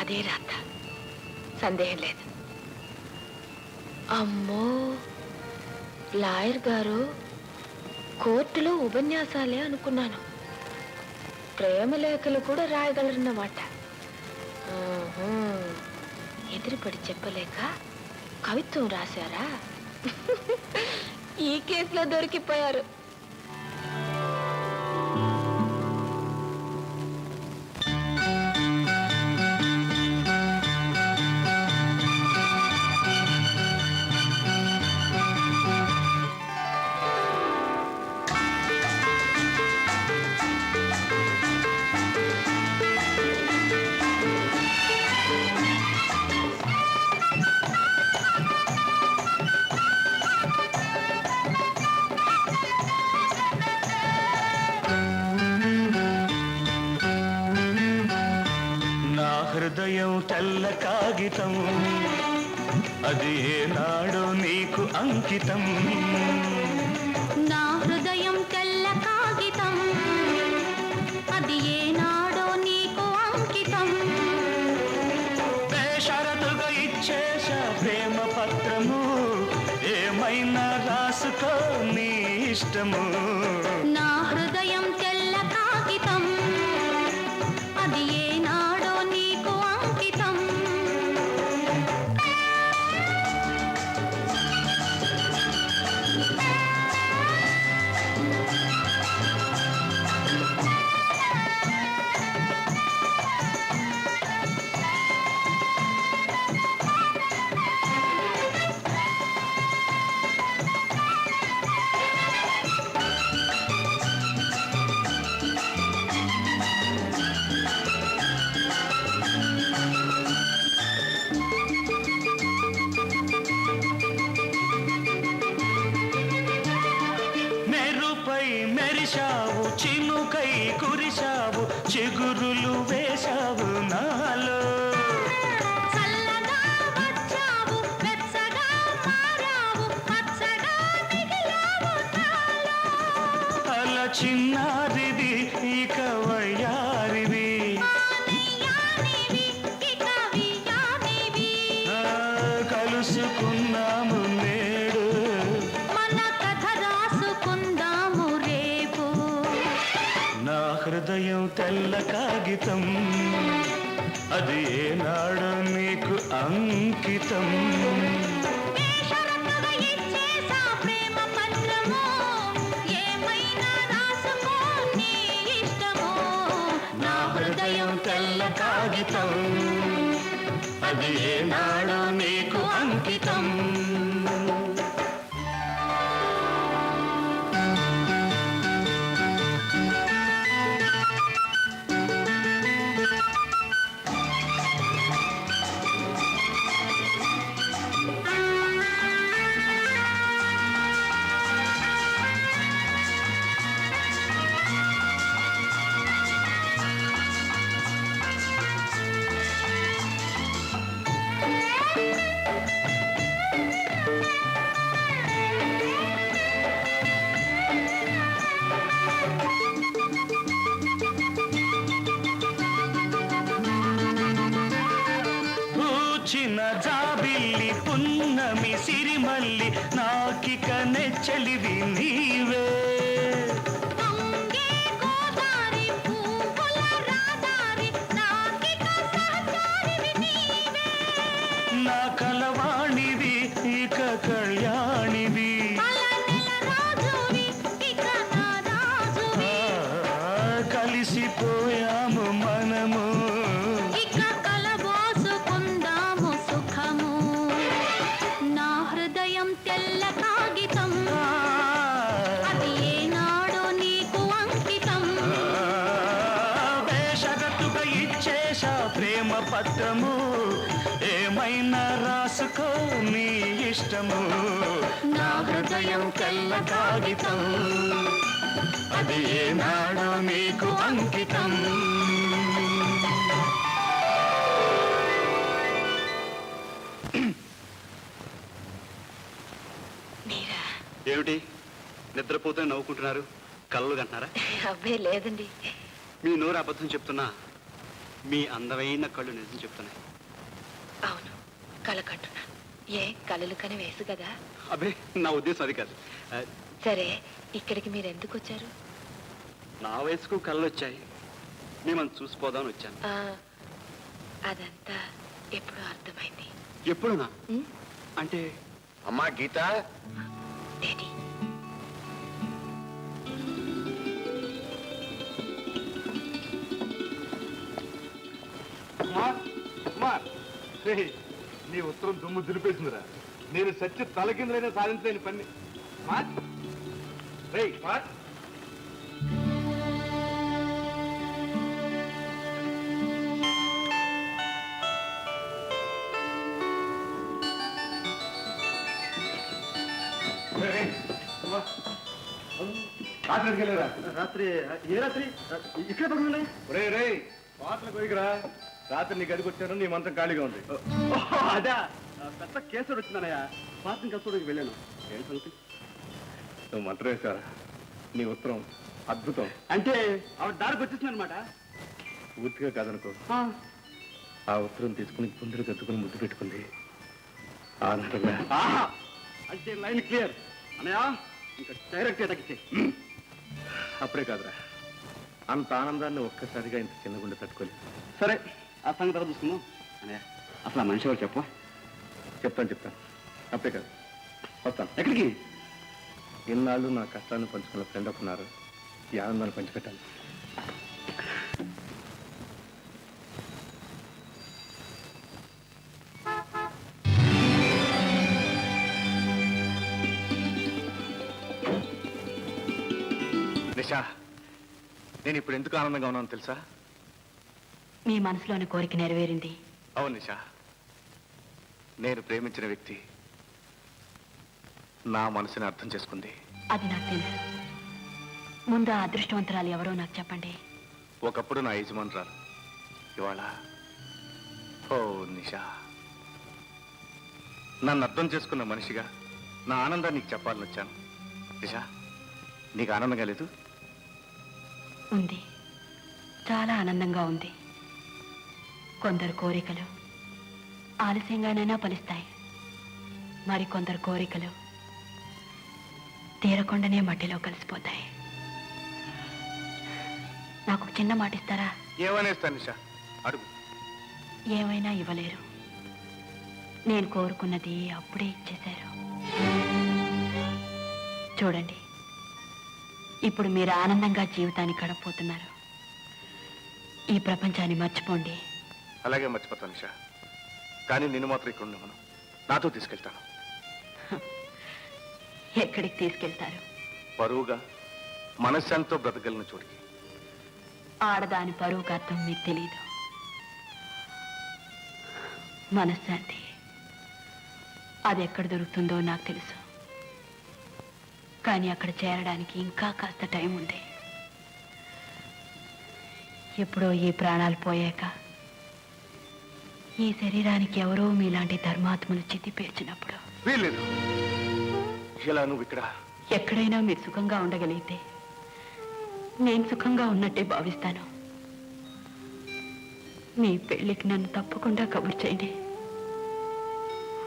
అదే రాత, సందేహం లేదు. అమ్మో, లాయర్ గారు కోర్టులో ఉపన్యాసాలే అనుకున్నాను. ప్రేమలేఖలు కూడా రాయగలరన్నమాట. ఎదురుపడి చెప్పలేక కవిత్వం రాశారా? ఈ కేసులో దొరికిపోయారు. హృదయం తెల్ల కాగితం, అది ఏనాడో నీకు అంకితం. నా హృదయం తెల్ల కాగితం, అది ఏనాడో నీకు అంకితం. బేషరతుగా ఇచ్చేసా ప్రేమ పత్రము, ఏమైనా రాసుకో నీ ఇష్టము. నా హృదయం తెల్ల కాగితం, అది ఏనాడో నీకు అంకితం. మెరిశావు, చినుకై కురిశావు, చిగురులు వేశావు నాలో. చల్లగా వచ్చావు, వెచ్చగా మారావు, పచ్చగా మిగిలావు నాలో. అలా చిన్నారిది ఇక వయ్యారిది, కలుసుకున్నాము నేడు, మన కథ రాసుకుందాము రేపు. నా హృదయం తెల్ల కాగితం, అది ఏనాడో నీకు అంకితం. బేషరతుగా ఇచ్చేసా ప్రేమ పత్రము, ఏమైనా రాసుకో నీ ఇష్టము. నా హృదయం తెల్ల కాగితం, అది ఏనాడో నీకు అంకితం. పూచిన జాబిల్లి పున్నమి సిరిమల్లి, నాకిక నెచ్చలివి నీవే. పొంగే గోదారి పువ్వుల రాదారి, నాకిక సహచారివి నీవే. నా కలవాణివి ఇక కళ్యాణివి, అలనెల రాజువి ఇక నా రాజువి. కలిసిపోయాము మనము, ఇక కలబోసుకుందాము సుఖము. నా హృదయం తెల్ల కాగితం, అది ఏనాడో నీకు అంకితం. బేషరతుగా ఇచ్చేసా ప్రేమ పత్రము, ఏమైనా రాసుకో నీ ఇష్టము. నా హృదయం తెల్ల కాగితం, అది ఏనాడో నీకు అంకితం. మీరా? ఏమిటి నిద్రపోతే నవ్వుకుంటున్నారు? కలలు కంటున్నారా? అబ్బే లేదండి. మీ నోరు అబద్ధం చెప్తున్నా మీ అందమైన కళ్ళు నిజం చెప్తున్నాయి. అవును, కళ కంటున్నాను. ఏ కళలు కని వేసు కదా. అబ్బే, నా ఉద్దేశం అది కాదు. సరే, ఇక్కడికి మీరు ఎందుకు వచ్చారు? నా వయసుకు కళ్ళు వచ్చాయి, మిమ్మల్ని చూసిపోదామని వచ్చాను. అదంతా ఎప్పుడో అర్థమైంది. ఎప్పుడునా? ఉమ్, అంటే అమ్మా గీత, డాడీ. నీ ఉత్తరం దుమ్ము దులిపేసిందిరా. నేను సత్య తలకిందులైనా సాధించలేని పని. రాత్రి ఏ రాత్రి ఇక్కడ పడుతున్నాయి? రే రే, పాటలు కొయ్యకురా. రాత్రి నీ గదికి వచ్చాను, నీ మంచం ఖాళీగా ఉంది. అదా, పెద్ద కేసుడు వచ్చిందనయ్యా. పాత్రం కష్టడికి వెళ్ళాను. ఏం సంగతి? నువ్వు మంత్రం వేశారా? నీ ఉత్తరం అద్భుతం. అంటే ఆవిడ దారికి వచ్చేసింది అనమాట. పూర్తిగా కాదనుకో. ఆ ఉత్తరం తీసుకుని గుండెలు కత్తుకుని ముద్దు పెట్టుకుంది. ఆనందంగా. అంటే లైన్ క్లియర్ అనయా. ఇంకా డైరెక్ట్ అటాక్ ఇచ్చే. అప్పుడే కాదురా, అంత ఆనందాన్ని ఒక్కసారిగా ఇంత చిన్న గుండె తట్టుకోలేదు. సరే, ఆ సంగతి తర్వాత చూసుకుందాం. అనయా, అసలు ఆ మనిషి ఎవరు చెప్పు. చెప్తాను. అప్పుడే కాదు, వస్తాను. ఎక్కడికి? ఇన్నాళ్ళు నా కష్టాన్ని పంచుకున్న ఫ్రెండ్ ఒకన్నారు. ఈ ఆనందాన్ని పంచిపెట్టాలి. నిషా, నేను ఇప్పుడు ఎందుకు ఆనందంగా ఉన్నాను తెలుసా? మీ మనసులోని కోరిక నెరవేరింది. అవును నిషా, నేను ప్రేమించిన వ్యక్తి నా మనసుని అర్థం చేసుకుంది. అది నాకు తెలుసు. ముందు ఆ అదృష్టవంతురాలు ఎవరో నాకు చెప్పండి. ఒకప్పుడు నా యజమానురాలు, ఇవాళ ఓ నిషా, నన్ను అర్థం చేసుకున్న మనిషిగా నా ఆనందాన్ని నీకు చెప్పాలని వచ్చాను. నిషా, నీకు ఆనందంగా లేదు? ఉంది, చాలా ఆనందంగా ఉంది. కొందరు కోరికలు ఆలస్యంగానైనా ఫలిస్తాయి. మరి కొందరు కోరికలు తీరకుండానే మట్టిలో కలిసిపోతాయి. నాకు ఒక చిన్న మాట ఇస్తారా? ఏమనేస్తాను నిషా, అడుగు. ఏమైనా ఇవ్వలేరు. నేను కోరుకున్నది అప్పుడే ఇచ్చేశారు. చూడండి, ఇప్పుడు మీరు ఆనందంగా జీవితాన్ని గడపబోతున్నారు. ఈ ప్రపంచాన్ని మర్చిపోండి. అలాగే మర్చిపోతాను నిషా, కానీ నిన్ను మాత్రం ఇక్కడ ఉండమను. నాతో తీసుకెళ్తాను. ఎక్కడికి తీసుకెళ్తారు? పరువుగా మనశ్శాంతితో బ్రతకగలను చోటికి. ఆడదాని పరువుకు అర్థం మీకు తెలియదు. మనశ్శాంతి అది ఎక్కడ దొరుకుతుందో నాకు తెలుసు. కానీ అక్కడ చేరడానికి ఇంకా కాస్త టైం ఉంది. ఎప్పుడో ఈ ప్రాణాలు పోయాక ఈ శరీరానికి ఎవరో మీలాంటి ధర్మాత్మలు చితి పేర్చినప్పుడు. వీల్లేదు. ఇలా నువ్వు ఇక్కడ ఎక్కడైనా మీరు సుఖంగా ఉండగలిగితే నేను సుఖంగా ఉన్నట్టే భావిస్తాను. మీ పెళ్లికి నన్ను తప్పకుండా కబురు చేయండి.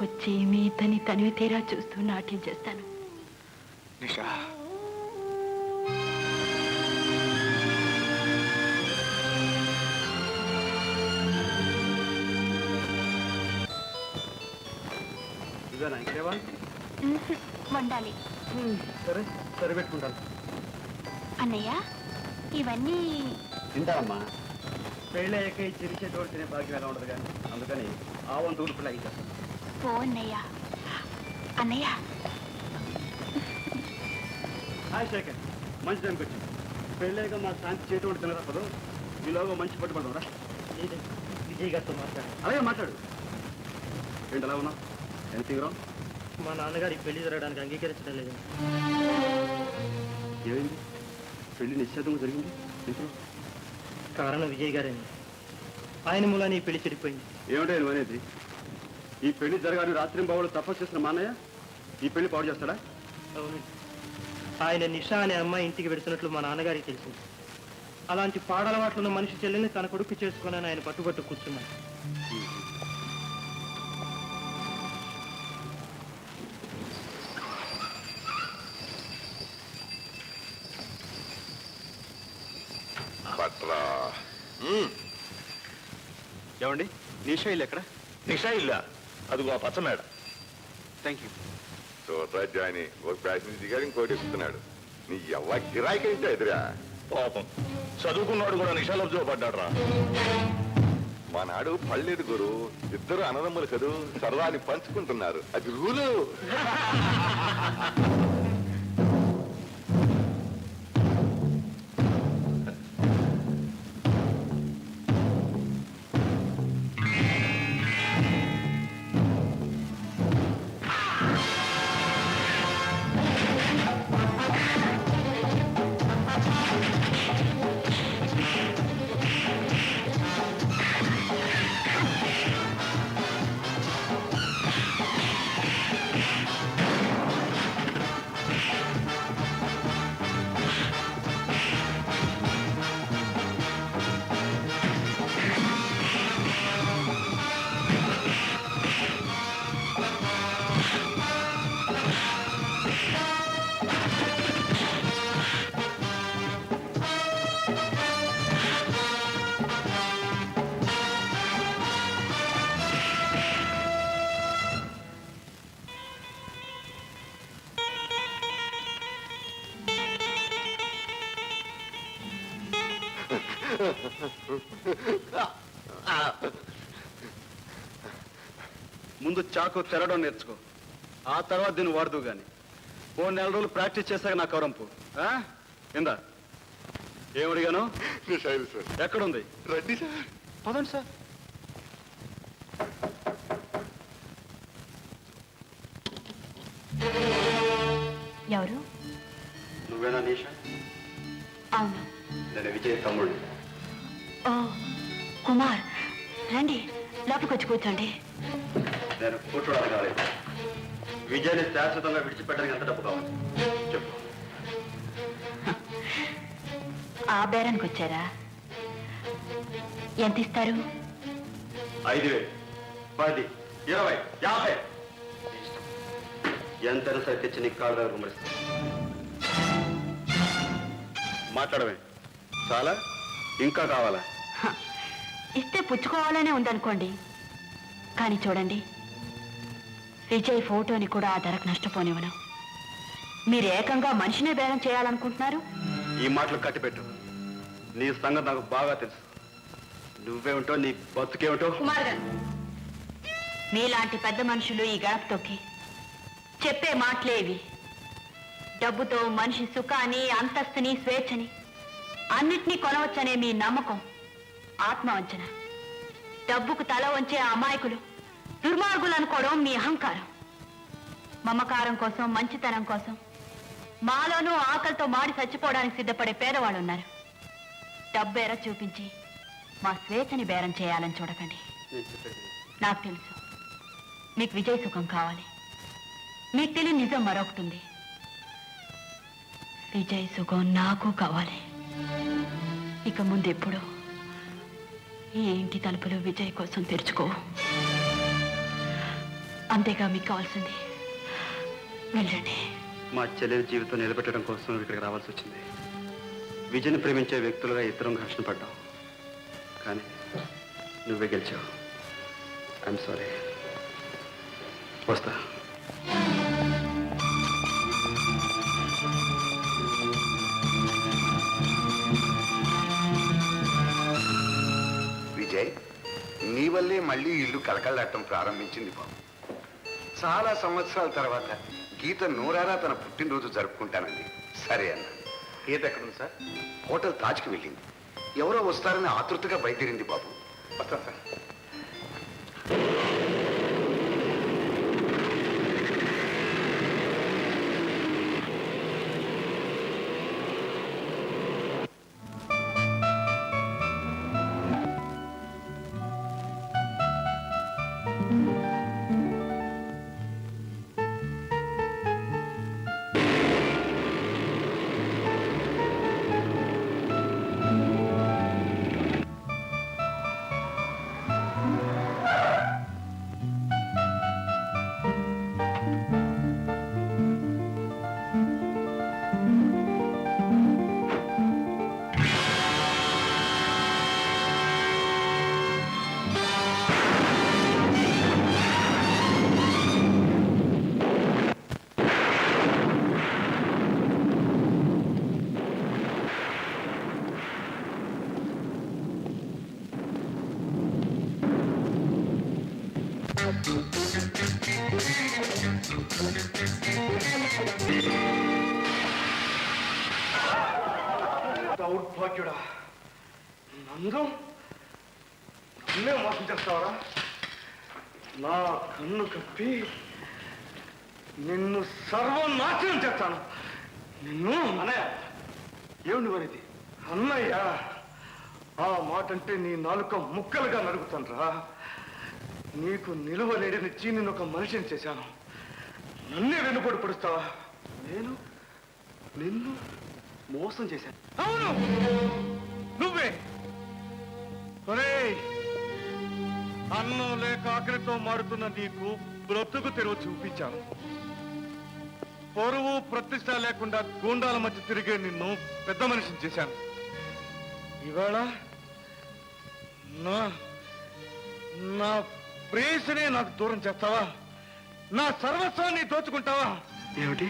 వచ్చి మీ ఇతని తనివి తీరా చూస్తూ నాట్యం చేస్తాను. నిషా, ఇదేనా ఇక్కడేవా? వండాలి. సరే సరే, పెట్టుకుంటాను. అన్నయ్య, ఇవన్నీ తింటానమ్మా. పెళ్ళయ్యాక ఈ చిరిచేటోడు తినే భాగ్యం ఎలా ఉండదు కానీ, అందుకని ఆవం తూర్పులా ఇచ్చేస్తాను. ఓ అన్నయ్య. అన్నయ్య, హాయ్ శేఖర్, మంచి టైంకి వచ్చింది. పెళ్ళయ్యాక మా శాంతి చేతోడు తినరాపదు. ఈలోగా మంచి పట్టుబడదాం రా. విజయ్ గారితో మాట్లాడు. అలాగే మాట్లాడు. ఏంటి అలా ఉన్నావు? ఎంత తీవ్రం? మా నాన్నగారికి పెళ్లి జరగడానికి అంగీకరించడం లేదు. ఏమైంది? పెళ్లి నిశ్చితంగా జరిగింది. ఇంట్లో కారణం విజయ్ గారేని. ఆయన మూలాన్ని ఈ పెళ్లి చెడిపోయింది. ఏమిటో నువ్వు అనేది? ఈ పెళ్లి జరగాలని రాత్రి బావులు తపస్సు చేసిన మా అన్నయ్య ఈ పెళ్లి పాడు చేస్తాడా? అవునండి. ఆయన నిషా అనే అమ్మాయి ఇంటికి వెడుతున్నట్లు మా నాన్నగారికి తెలిసింది. అలాంటి పాడలవాట్లున్న మనిషి చెల్లెల్ని తన కొడుకు చేసుకుని ఆయన పట్టుబట్టు కూర్చున్నాడు. పట్రా. ఏమండి నిషా ఇల్లు ఎక్కడ? నిషా ఇల్లా? అదిగో ఆ పచ్చ మేడ. Thank you. చూడరా జాయిని, ఒక ప్యాసింజర్ దిగాడు, ఇంకోటి ఎక్కుతున్నాడు. నీ ఎవ్వ గిరాయికి అయితే ఎదురా. పాపం చదువుకున్నాడు కూడా నిషాలో పడ్డాడు రా. మా నాడు పళ్ళేదు గురు, ఇద్దరు అన్నదమ్ములు కదూ, సరదాని పంచుకుంటున్నారు, అది రూలు. ముందు చాకు తెరడం నేర్చుకో, ఆ తర్వాత దీన్ని వాడుతూ గాని. ఓ 4 రోజులు ప్రాక్టీస్ చేశాక నా కవరంపు ఇందా. ఏమడిగాను? నిషాయిల్ సార్. ఎక్కడుంది? రండి సార్. పదండి సార్. ఎవరు? నువ్వేనా నిషా? అవును. నేను విజయ్ తమ్ముడు. ఓ కుమార్, రండి లోపలికి వచ్చి కూర్చోండి. నేను కూర్చోడానికి కాలేదు. విజయాన్ని శాశ్వతంగా విడిచిపెట్టడానికి ఎంత డబ్బు కావాలి చెప్పు. ఆ బేరానికి వచ్చారా? ఎంత ఇస్తారు? 5,000, 10, 20, 50 ఎంతైనా సరే తెచ్చి నీకు కాళ్ళ దగ్గర కుమరిస్తా. మాట్లాడమే చాలా, ఇంకా కావాలా? ఇస్తే పుచ్చుకోవాలనే ఉందనుకోండి, కానీ చూడండి, విజయ్ ఫోటోని కూడా ఆ ధరకు నష్టపోనివ్వను. మీరు ఏకంగా మనిషినే బేరం చేయాలనుకుంటున్నారు. ఈ మాటలు కట్టిపెట్టు. నీ సంగతి నాకు బాగా తెలుసు. నువ్వేమిటో, నీ బతుకేమిటో. కుమార్ గారు, మీలాంటి పెద్ద మనుషులు ఈ గడప తొక్కి చెప్పే మాటలే ఇవి. డబ్బుతో మనిషి సుఖాన్ని, అంతస్తుని, స్వేచ్ఛని అన్నిటినీ కొనవచ్చనే మీ నమ్మకం ఆత్మవంచన. డబ్బుకు తల వంచే అమాయకులు దుర్మార్గులు అనుకోవడం మీ అహంకారం. మమకారం కోసం, మంచితనం కోసం మాలోనూ ఆకలితో మాడి చచ్చిపోవడానికి సిద్ధపడే పేదవాళ్ళు ఉన్నారు. డబ్బేర చూపించి మా స్వేచ్ఛని బేరం చేయాలని చూడకండి. నాకు తెలుసు మీకు విజయ్ సుఖం కావాలి. మీకు తెలియని నిజం మరొకటుంది. విజయ్ సుఖం నాకు కావాలి. ఇక ముందు ఎప్పుడు ఈ ఇంటి తలుపులు విజయ్ కోసం తెరుచుకో. అంతేగా మీకు కావాల్సింది. వెళ్ళండి. మా చెల్లెలి జీవితం నిలబెట్టడం కోసం ఇక్కడికి రావాల్సి వచ్చింది. విజయ్ని ప్రేమించే వ్యక్తులుగా ఇద్దరం ఘర్షణ పడ్డాం, కానీ నువ్వే గెలిచావు. I'm sorry. వస్తా. విజయ్, నీ వల్లే మళ్ళీ ఇల్లు కలకలాడటం ప్రారంభించింది బాబు. చాలా సంవత్సరాల తర్వాత గీత నూరారా తన పుట్టినరోజు జరుపుకుంటానండి. సరే అన్న. గీత ఎక్కడుంది సార్? హోటల్ తాజ్కి వెళ్ళింది. ఎవరో వస్తారని ఆతృతగా బయలుదేరింది బాబు. వస్తా సార్. దౌర్భాగ్యుడా, నందు నన్నే మోసం చేస్తావరా? నా కన్ను కప్పి నిన్ను సర్వనాశనం చేస్తాను. నిన్ను అన్నయ్య, ఏమిటి మరిది? అన్నయ్య, ఆ మాట అంటే నీ నాలుక ముక్కలుగా నరుగుతాను రా. నీకు నిలువ లేడనిచ్చి నేను ఒక మనిషిని చేశాను. నన్నే వెనుపడి పడుస్తావా? నేను నిన్ను మోసం చేశాను. అవును, నువ్వే. అన్నం లేక ఆకలితో మారుతున్న నీకు బ్రతుకు తెరువు చూపించాను. పొరువు ప్రతిష్ట లేకుండా గూండాల మధ్య తిరిగే నిన్ను పెద్ద మనిషిని చేశాను. ఇవాళ నా ప్రేయసినే నాకు దూరం చేస్తావా? నా సర్వస్వాన్ని దోచుకుంటావా? ఏమిటి?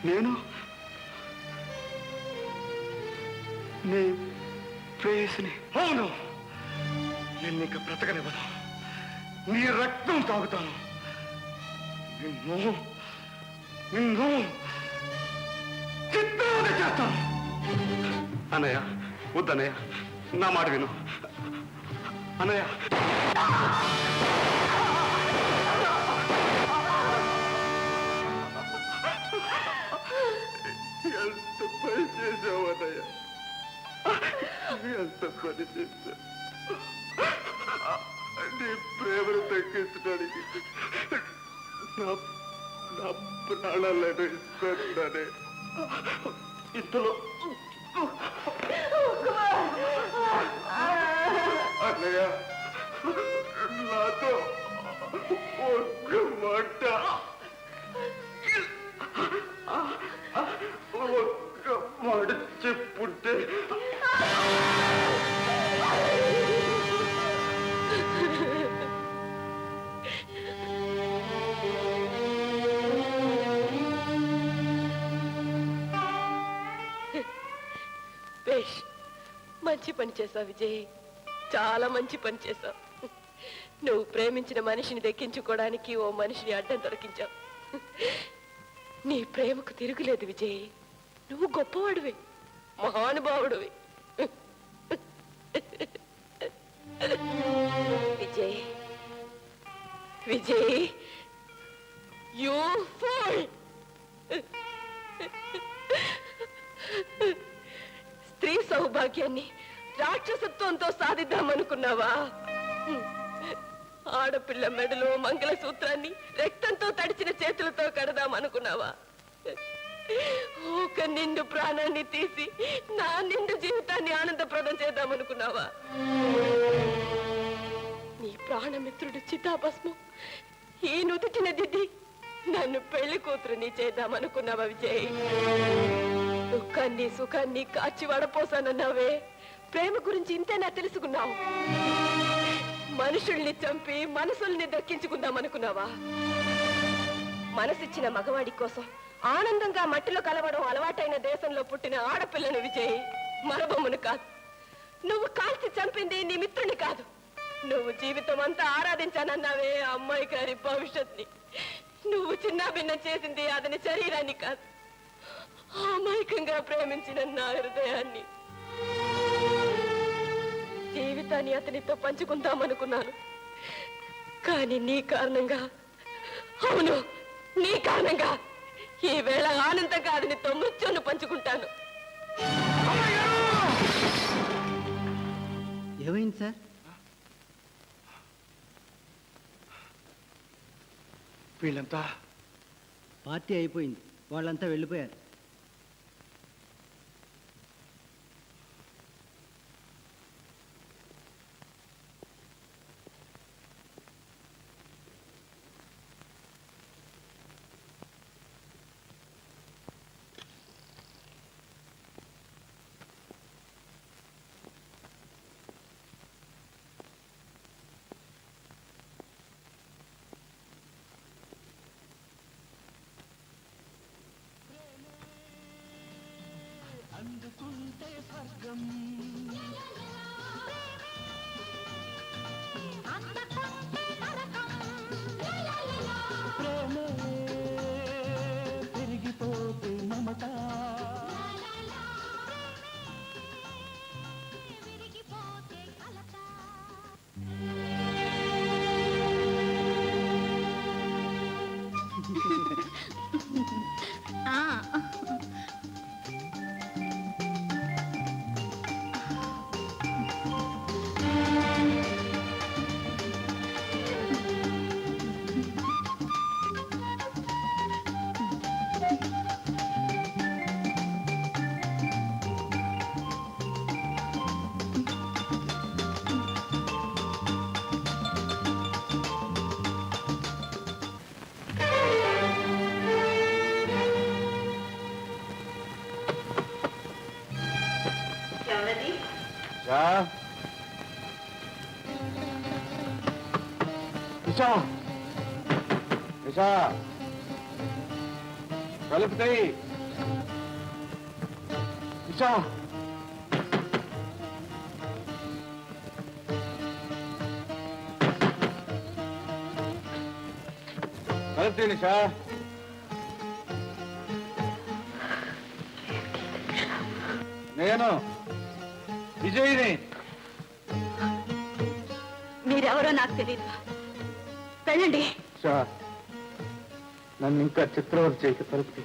నేను నీ ప్రేయసిని? అవును, నేను నీకు బ్రతకనివ్వను. నీ రక్తం తాగుతాను. నిన్ను నిన్ను చిత్తాన్ని చేస్తాను. అన్నయ్య, వద్దన్నయ్య, నా మాట విను అన్నయ్య. ఎంత పని చేసావు అన్నయ్య, ఎంత పని చేశావు. నీ ప్రేమను తగ్గించడానికి నా ప్రాణాలను ఇస్తున్నానే. ఇంతలో అన్నయ్య, నాతో ఒక్క మాట చెప్పుంటే మంచి పని చేశావు విజయ్, చాలా మంచి పని చేశావు. నువ్వు ప్రేమించిన మనిషిని దక్కించుకోవడానికి ఓ మనిషిని అడ్డం తొలగించావు. నీ ప్రేమకు తిరుగులేదు విజయ్. నువ్వు గొప్పవాడివి, మహానుభావుడివి. Vijay, Vijay, you fool. స్త్రీ సౌభాగ్యాన్ని రాక్షసత్వంతో సాధిద్దామనుకున్నావా? ఆడపిల్ల మెడలో మంగళసూత్రాన్ని రక్తంతో తడిచిన చేతులతో కడదామనుకున్నావా? ఒక నిండు ప్రాణాన్ని తీసి నా నిండు జీవితాన్ని ఆనందప్రదం చేద్దామనుకున్నావా? నీ ప్రాణమిత్రుడు చితాభస్మం ఈ నుదుటిన దిద్ది నన్ను పెళ్లి కూతురుని చేద్దామనుకున్నావా విజయ్? దుఃఖాన్ని సుఖాన్ని కాచి వడపోసానన్నావే. ప్రేమ గురించి ఇంతేనా తెలుసుకున్నావు? మనుషుల్ని చంపి మనసుల్ని దక్కించుకుందామనుకున్నావా? మనసిచ్చిన మగవాడి కోసం ఆనందంగా మట్టిలో కలవడం అలవాటైన దేశంలో పుట్టిన ఆడపిల్లను విజయ్, మరబొమ్మను కాదు. నువ్వు కాల్చి చంపింది నీ మిత్రుని కాదు. నువ్వు జీవితం అంతా ఆరాధించానన్నావే ఆ అమ్మాయి గారి భవిష్యత్ని. నువ్వు చిన్న భిన్న చేసింది అతని శరీరాన్ని కాదు, అమాయకంగా ప్రేమించిన నా హృదయాన్ని. జీవితాన్ని అతనితో పంచుకుందామనుకున్నాను, కానీ నీ కారణంగా, అవును నీ కారణంగా ఈ వేళ ఆనందంగా అతనితో మృత్యును పంచుకుంటాను. ఏమైంది సార్? వీళ్ళంతా పార్టీ అయిపోయింది, వాళ్ళంతా వెళ్ళిపోయారు. అందుకుంటే స్వర్గం, ప్రేమే పెరిగిపోతే మమత, నిషా నిషా కలుపుతాయి నిషా కలుపుతాయి నిషా నేను విజయ్ని మీరెవరో నాకు తెలియదు. వెళ్ళండి. నన్ను ఇంకా చిత్రవత చేయక తలుపుతి.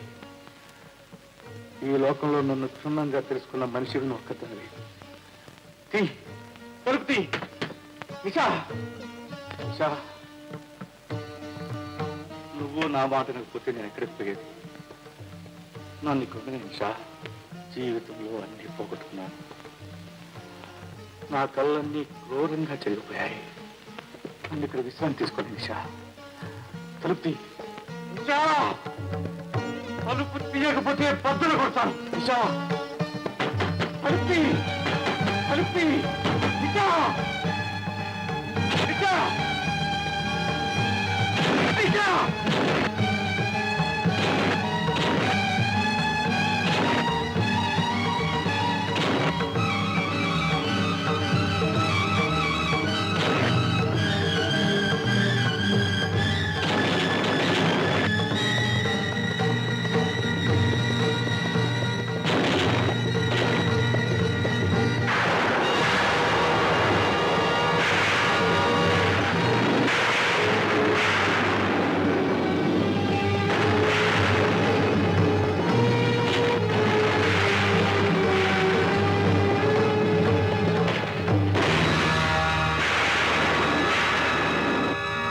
ఈ లోకంలో నన్ను క్షుణ్ణంగా తెలుసుకున్న మనిషిని ఒక్కదాన్ని తలుపుతి. నిషా నిషా నువ్వు నా మాట నకపోతే నేను ఎక్కడికి పోయేది? నన్ను ఇక్కడ నిషా జీవితంలో అన్ని పోగొట్టుకున్నాను. నా కళ్ళన్నీ క్రూరంగా చెరిగిపోయాయి. నన్ను ఇక్కడ విశ్రాంతి తీసుకోండి నిషా. తలుపు నిషా, తలుపు తీయకపోతే పద్దులు కొడతాను. నిషా తలుపు తలుపు నిషా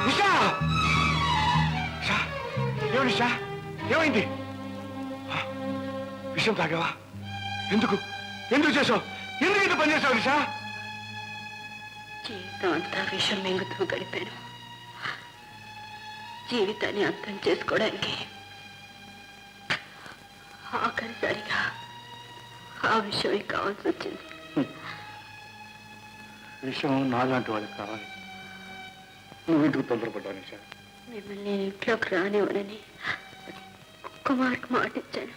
నిషా నిషా ఏమైంది? విషయం తాగావా? ఎందుకు ఎందుకు చేసావు? ఎందుకు ఇంత పని చేసావు నిషా? జీవితం అంతా విషం మింగుతూ గడిపాను. జీవితాన్ని అర్థం చేసుకోవడానికి ఆఖరిసారిగా ఆ విషయమే కావాల్సి వచ్చింది. విషయం నాలాంటి వాళ్ళకి కావాలి. నువ్వు ఇంటికి తొందరపడ్డావు నిషా. మిమ్మల్ని ఇంట్లోకి రానివ్వనని కుమార్కి మాట ఇచ్చాను.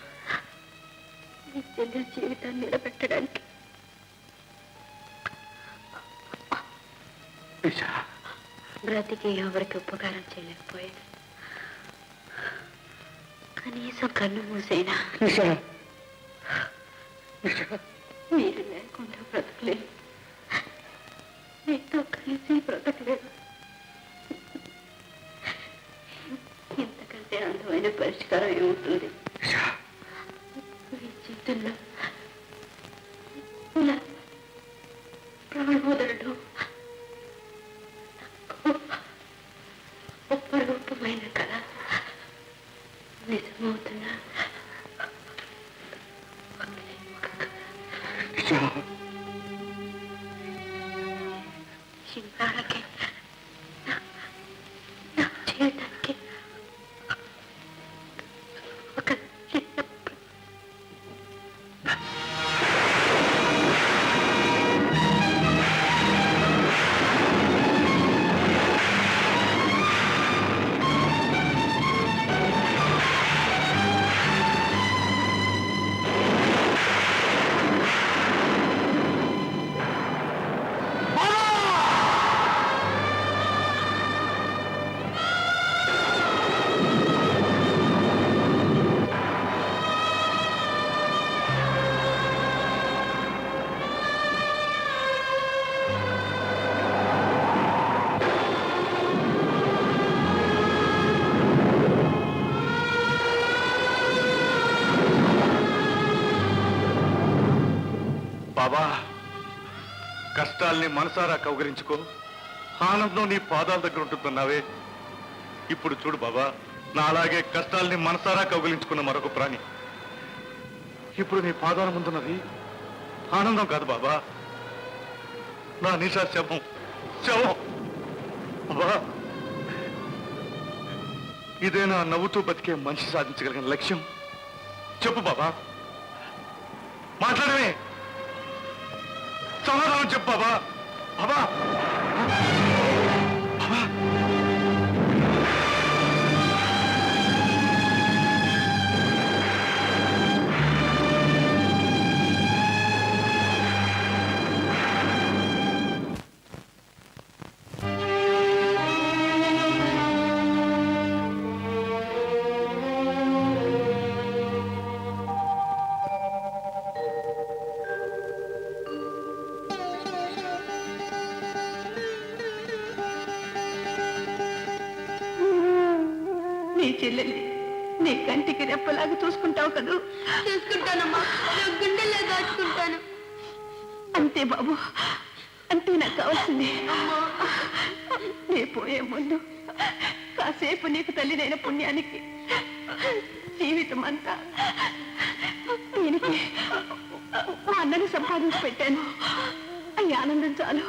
మీ చెల్లెల జీవితాన్ని నిలబెట్టడానికి. బ్రతికి ఎవరికి ఉపకారం చేయలేకపోయాను. కనీసం కన్ను మూసైనా మీరు లేకుండా బ్రతకలేదు. మీతో కలిసి బ్రతకలేదు. ఇంతకంటే అందమైన పరిష్కారం ఏమవుతుంది? మీ జీవితంలో ఇలా ప్రాణోదరడం అపరూపమైన కళ నిజమవుతున్నా చిన్నాళ్ళకి నా చేయడానికి ఒక చిన్న బాబా, కష్టాల్ని మనసారా కౌగరించుకో, ఆనందం నీ పాదాల దగ్గర ఉంటుందన్నావే. ఇప్పుడు చూడు బాబా, నా అలాగే కష్టాల్ని మనసారా కౌగిలించుకున్న మరొక ప్రాణి ఇప్పుడు నీ పాదాల ముందున్నది ఆనందం కాదు బాబా, నా నిషా శవం. శవం బాబా, ఇదేనా నవ్వుతూ బతికే మనిషి సాధించగలిగిన లక్ష్యం? చెప్పు బాబా, మాట్లాడమే. సమాధానం చెప్పు బాబా. బాబా బాబా నీ చెల్లెల్ని నీ కంటికి రెప్పలాగా చూసుకుంటావు కదూ? చూసుకుంటానమ్మా, గుండెల్లో దాచుకుంటాను. అంతే బాబు, అంతే నాకు కావాల్సింది. నీ పోయే ముందు కాసేపు నీకు తల్లిదైన పుణ్యానికి జీవితం అంతా దీనికి మా అన్నని సంపాదించి పెట్టాను. ఈ ఆనందం చాలు.